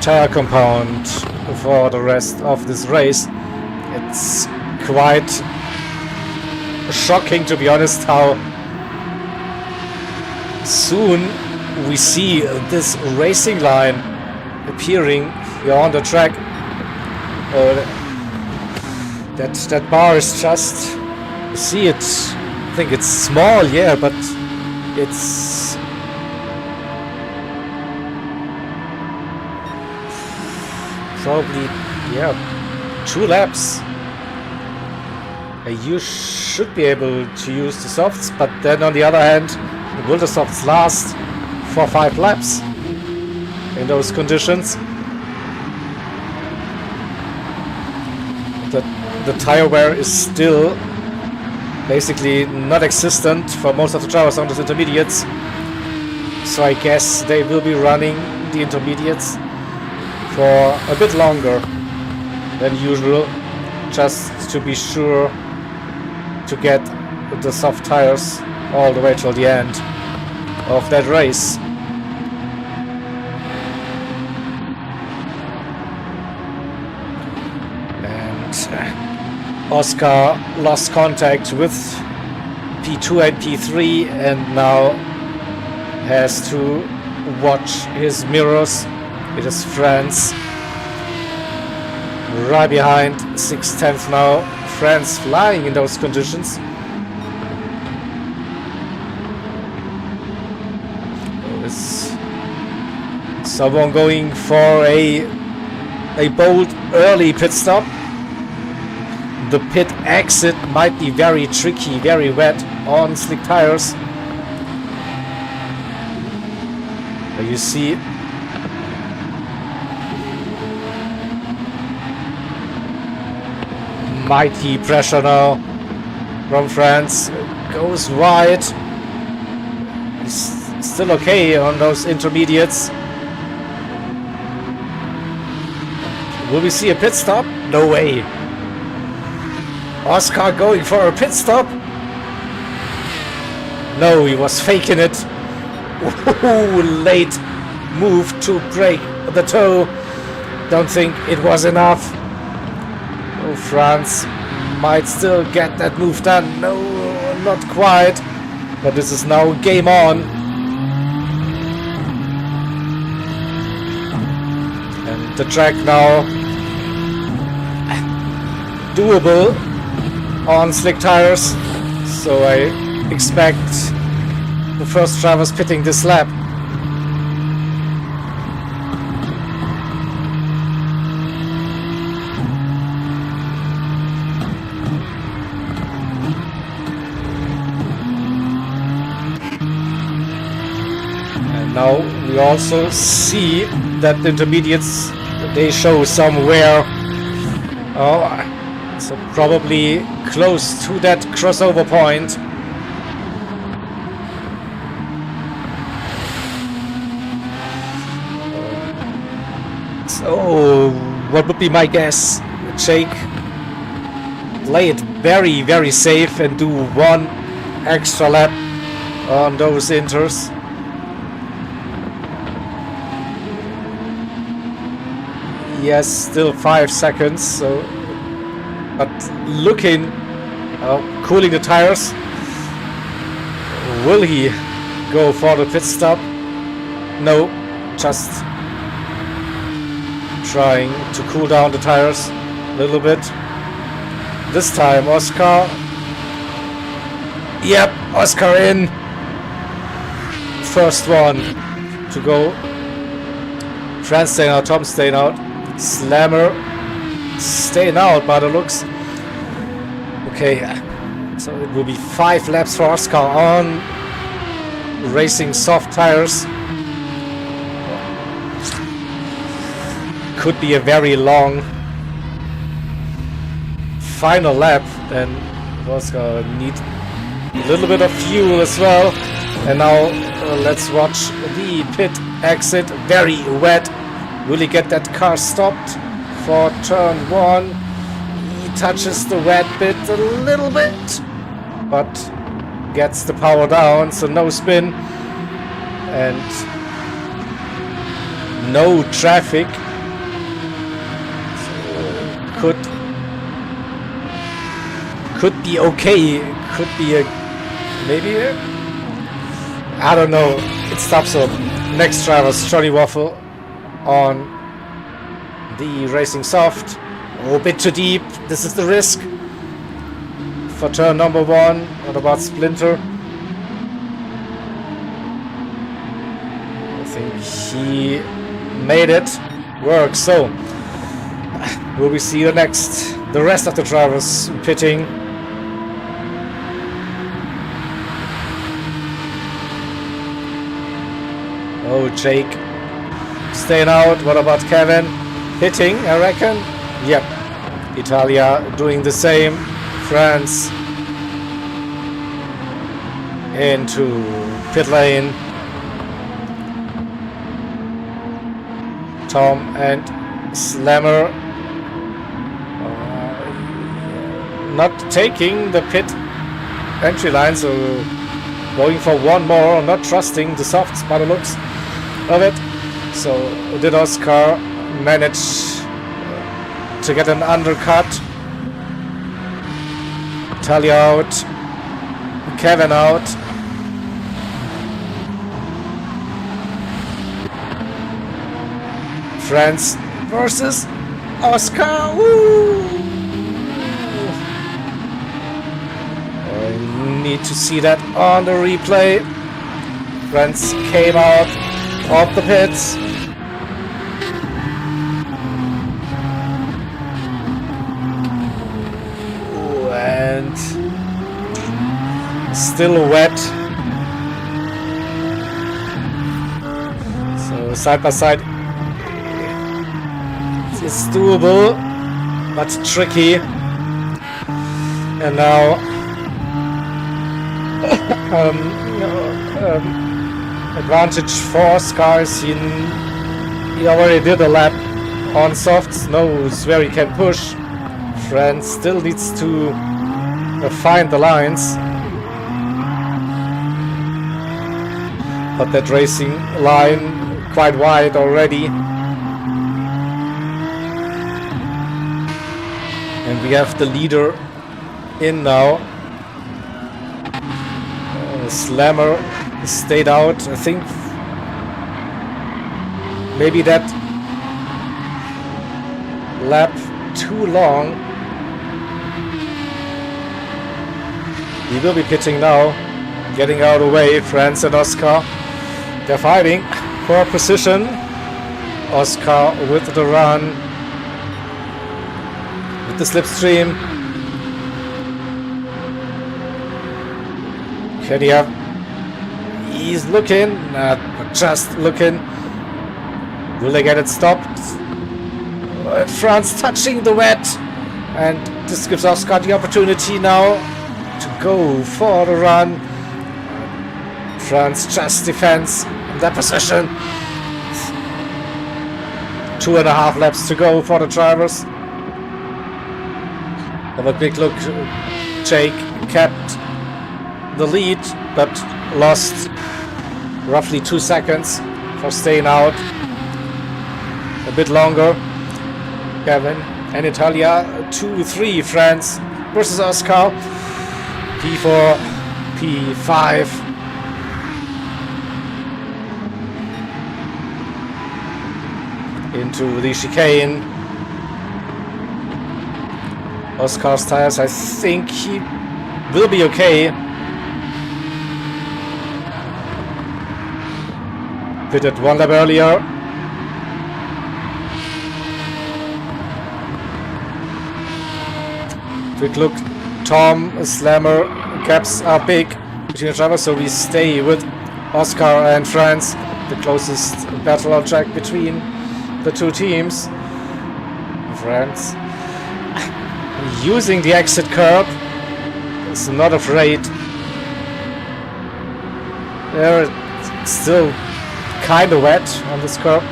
tire compound for the rest of this race. It's quite shocking, to be honest, how soon we see this racing line appearing here on the track. That bar is just, you see it, I think it's small, yeah, but it's probably, yeah, 2 laps. You should be able to use the softs, but then on the other hand, will the softs last for 5 laps in those conditions? The tire wear is still basically not existent for most of the drivers on those intermediates, so I guess they will be running the intermediates for a bit longer than usual, just to be sure to get the soft tires all the way till the end of that race. And Oscar lost contact with P2 and P3 and now has to watch his mirrors. It is France right behind, 6/10 now. France flying in those conditions. Is someone going for a bold early pit stop? The pit exit might be very tricky, very wet on slick tires. You see mighty pressure now from France. Goes wide. He's still okay on those intermediates. Will we see a pit stop? No way. Oscar going for a pit stop? No, he was faking it. Ooh, late move to break the toe. Don't think it was enough. Oh, France might still get that move done. No, not quite. But this is now game on. And the track now doable on slick tires. So I expect the first drivers pitting this lap. And now we also see that the intermediates, they show some wear. Oh, so probably close to that crossover point. So, what would be my guess? Jake, play it very, very safe and do one extra lap on those inters. Yes, still 5 seconds. So, but looking, cooling the tires. Will he go for the pit stop? No, just trying to cool down the tires a little bit. This time Oscar. Yep, Oscar in. First one to go. France staying out, Tom staying out. Slammer staying out by the looks. Okay, so it will be 5 laps for Oscar on racing soft tires. Could be a very long final lap, and Oscar need a little bit of fuel as well. And now let's watch the pit exit. Very wet. Will he get that car stopped for turn 1? He touches the wet bit a little bit, but gets the power down, so no spin and no traffic. Could be okay. Could be a maybe. I don't know. It stops up. Next driver's Johnny Waffle on the racing soft. Oh, a bit too deep. This is the risk for turn number 1. What about Splinter? I think he made it work. So will we see the rest of the drivers pitting? Oh, Jake staying out. What about Kevin? Pitting, I reckon. Yep. Italia doing the same. France into pit lane. Tom and Slammer not taking the pit entry line, so going for one more, not trusting the softs by the looks of it. So did Oscar manage to get an undercut? Talia out, Kevin out. France versus Oscar. Woo! I need to see that on the replay. France came out of the pits. Ooh, and still wet. So side by side, it's doable, but tricky. And now advantage for Oscar. He already did a lap on softs, knows where he can push. France still needs to find the lines, but that racing line quite wide already. And we have the leader in now. Slammer stayed out. I think maybe that lap too long. He will be pitting now, getting out of the way. France and Oscar, they're fighting for position. Oscar with the run, with the slipstream. Can he have? He's looking, just looking. Will they get it stopped? France touching the wet, and this gives Oscar the opportunity now to go for the run. France just defends that position. 2.5 laps to go for the drivers. Have a quick look. Jake kept the lead, but lost roughly 2 seconds for staying out a bit longer. Kevin and Italia 2-3. France versus Oscar. P4, P5. Into the chicane. Oscar's tires, I think he will be okay. Pitted 1 lap earlier. Quick look. Tom, Slammer, gaps are big between the drivers, so we stay with Oscar and France. The closest battle on track between the two teams. France using the exit curb. Is not afraid. They're still kind of wet on this curb.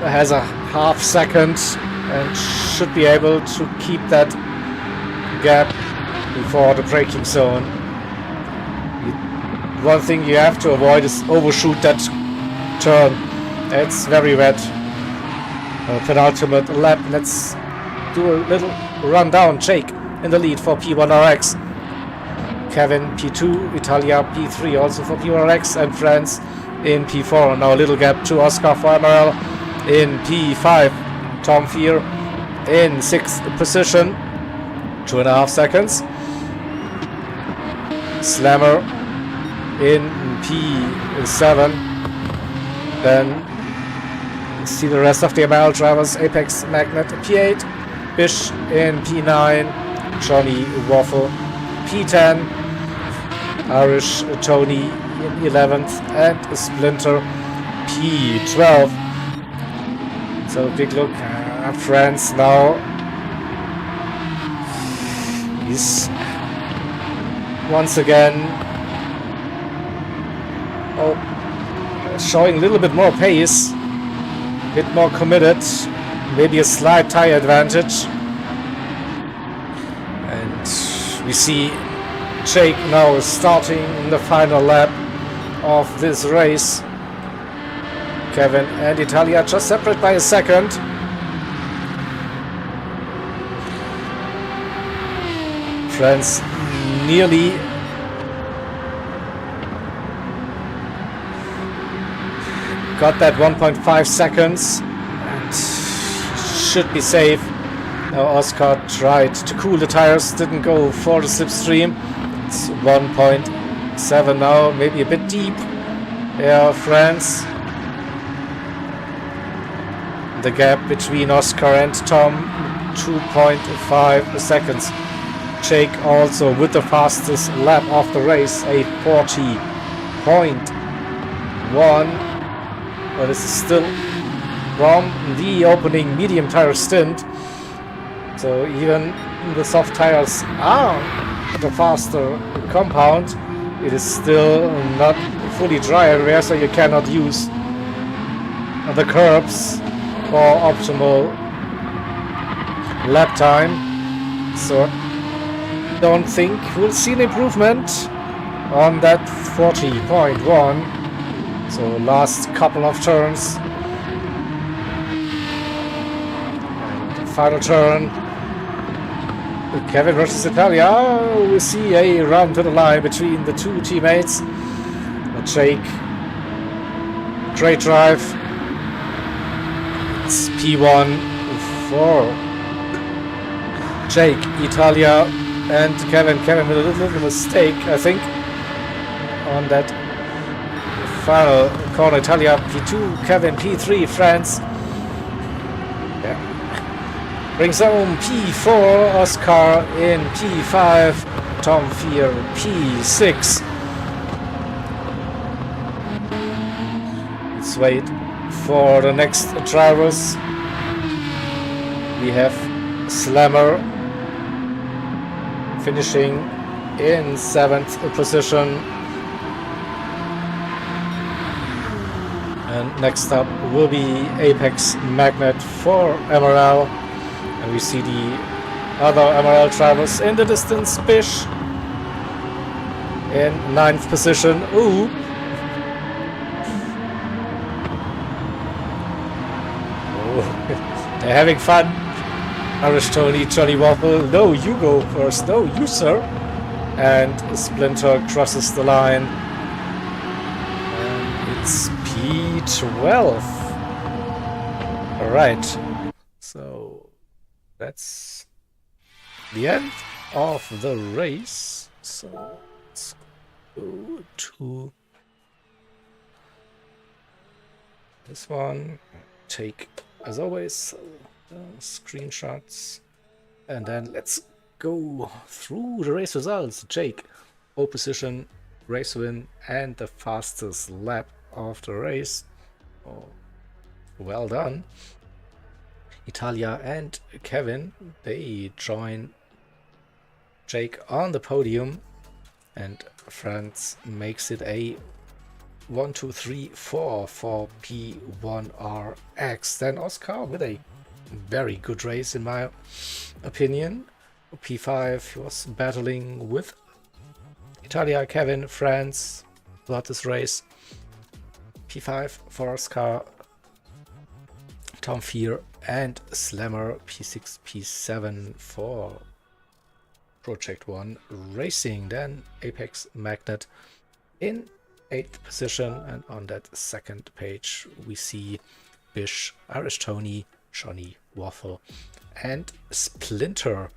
Has a half second and should be able to keep that gap before the braking zone. One thing you have to avoid is overshoot that turn. It's very wet. Penultimate lap. Let's do a little rundown. Jake in the lead for P1Rx. Kevin P2, Italia P3 also for P1Rx, and France in P4. Now a little gap to Oscar for MRL in P5. Tom Fear in 6th position, 2.5 seconds. Slammer in P7. Then see the rest of the MRL drivers. Apex Magnet P8, Bish in P9, Johnny Waffle P10, Irish Tony in 11th, and Splinter P12. So big look at France now. He's once again showing a little bit more pace, a bit more committed, maybe a slight tire advantage. And we see Jake now starting in the final lap of this race. Kevin and Italia just separate by a second. France nearly got that 1.5 seconds and should be safe. Now Oscar tried to cool the tires, didn't go for the slipstream. It's 1.7 now, maybe a bit deep. Yeah, France. The gap between Oscar and Tom, 2.5 seconds. Jake also with the fastest lap of the race, a 40.1. But this is still from the opening medium tire stint. So even the soft tires are the faster compound. It is still not fully dry area, so you cannot use the curbs for optimal lap time. So don't think we'll see an improvement on that 40.1. So last couple of turns. And final turn. Kevin versus Italia. We see a run to the line between the two teammates. Jake, great drive. It's P1 for Jake, Italia, and Kevin. Kevin with a little mistake, I think, on that final corner. Italia P2, Kevin P3, France. Yeah. Brings home P4, Oscar in P5, Tom Fear P6. Let's wait for the next drivers. We have Slammer finishing in 7th position. And next up will be Apex Magnet for MRL. And we see the other MRL drivers in the distance. Bish in 9th position. Ooh. They're having fun. Irish Tony, Johnny Waffle. No, you go first. No, you, sir. And Splinter crosses the line. And it's P12. Alright. So that's the end of the race. So let's go to this one. Take, as always, screenshots, and then let's go through the race results. Jake, pole position, race win, and the fastest lap of the race. Oh, well done. Italia and Kevin, they join Jake on the podium, and France makes it a 1, 2, 3, 4 for P1Rx. Then Oscar with a very good race in my opinion. P5 was battling with Italia, Kevin, France throughout this race. P5 for Oscar, Tom Fear and Slammer. P6, P7 for Project 1 Racing. Then Apex Magnet in 8th position, and on that second page we see Bish, Irish Tony, Johnny Waffle and Splinter.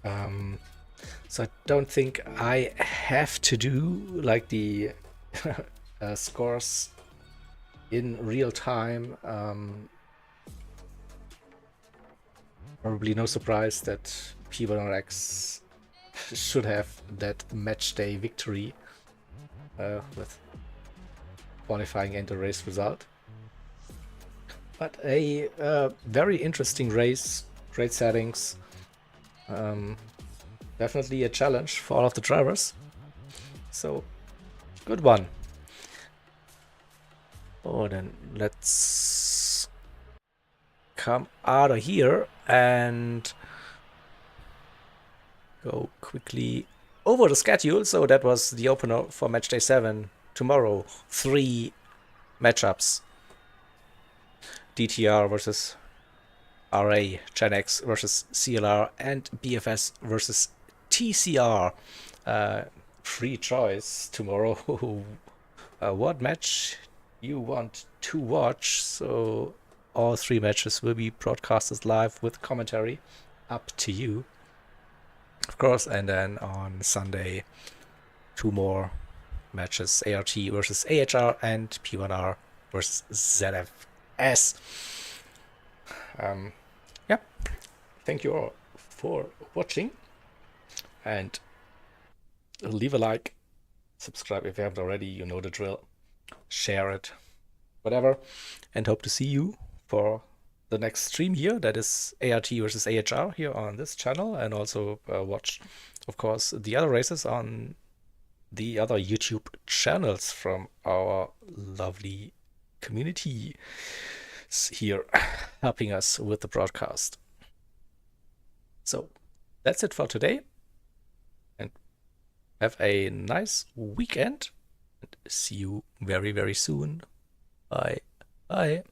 So I don't think I have to do like the scores in real time. Probably no surprise that P1Rx should have that match day victory with qualifying and the race result. But a very interesting race, great settings, definitely a challenge for all of the drivers. So good one. Oh, then let's come out of here and go quickly over the schedule. So that was the opener for match day 7. Tomorrow, 3 matchups. DTR versus Gr.A, Gen X versus CLR, and BFS versus TCR. Free choice tomorrow. What match you want to watch. So all 3 matches will be broadcasted live with commentary. Up to you, of course. And then on Sunday, 2 more matches: ART versus AHR and P1R versus ZFS. Yeah, thank you all for watching, and leave a like, subscribe if you haven't already, you know the drill, share it, whatever, and hope to see you for the next stream here. That is ART versus AHR here on this channel, and also watch, of course, the other races on the other YouTube channels from our lovely community here helping us with the broadcast. So that's it for today, and have a nice weekend, and see you very, very soon. Bye. Bye.